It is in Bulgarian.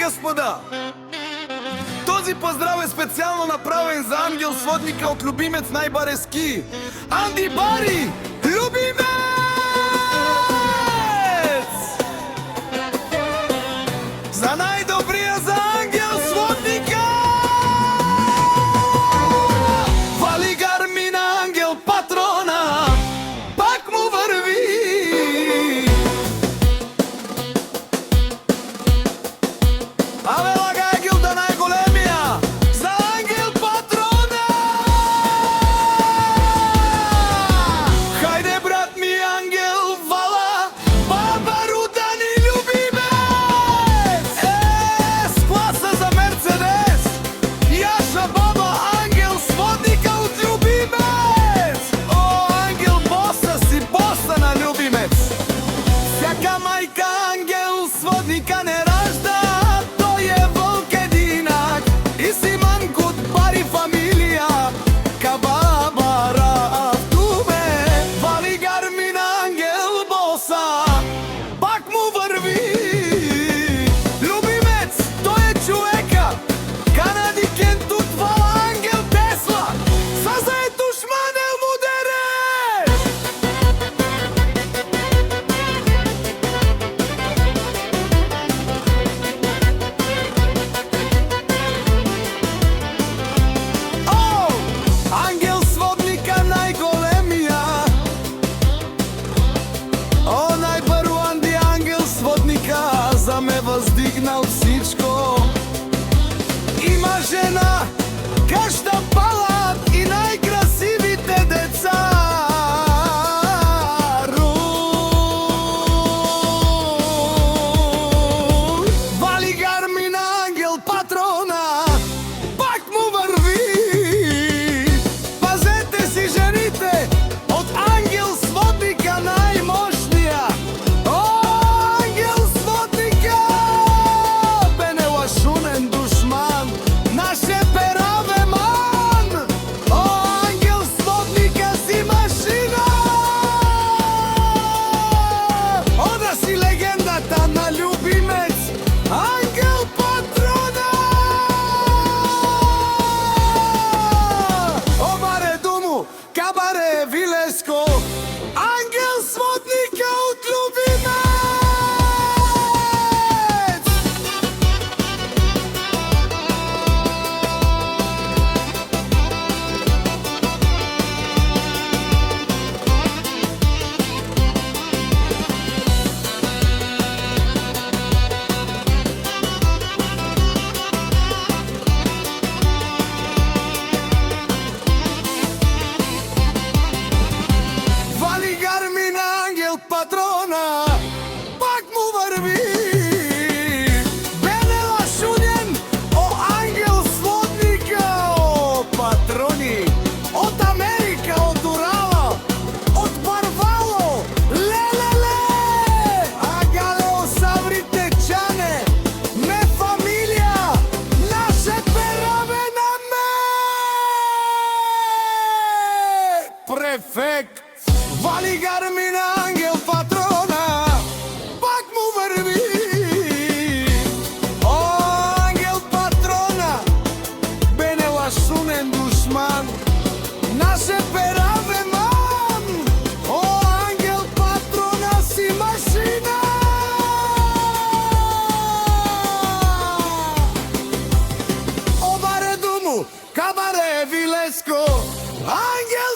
господа! Този поздрав е специјално направен за ангел сводника од любимец најбарески, Анди Бари, любимец! За најдобрија за ангел сводника! Вали гармина ангел патрона, пак му врви. Абе лагај гилда најголемија, за ангел патрона! Хајде брат ми ангел вала, баба Руда ни любимец! Скласа за Мерцедес, Јаша баба ангел сводника од любимец! О, ангел боса си боса на любимец! Сјака мајка ангел сводника не ражда, тој е волк единак и Симан Куд Бари фамилија, ка баба Рафтуме. Вали гармина ангел боса, пак му врви. Любимец, тој е човека, Канади Кентут вала ангел Тесла, саза е душманел му дере. О, ангел сводника најголемија, о, најпрво Анди ангел сводника, за ме воздигнал всичко. Има жена, кашта палат и најкрасивите деца. Вали гармина ангел патрона, пак му врви. Пазете си жените, од ангел сводника најмошнија. О, ангел сводника, бенелашунен душман, наше пераве ман. О, ангел сводника си машина. Ода си легендата на любимец, ангел патрона. Обаре думу, кабаре вилеско, ангел сводника од любимец. Вали гармина ангел патрона, пак му врви. Бенелашунен, о ангел сводника, о патрони, од Америка, од Урала, од Барвало, лелеле, агалео саврите чане, ме фамилија, наше пераве на ме. Префект, вали гармина ангел патрона, пак му врви. О, ангел патрона, бенелашунен душман, наше пераве ман. О, ангел патрона си машина. Обаре думу, кабаре вилеско, ангел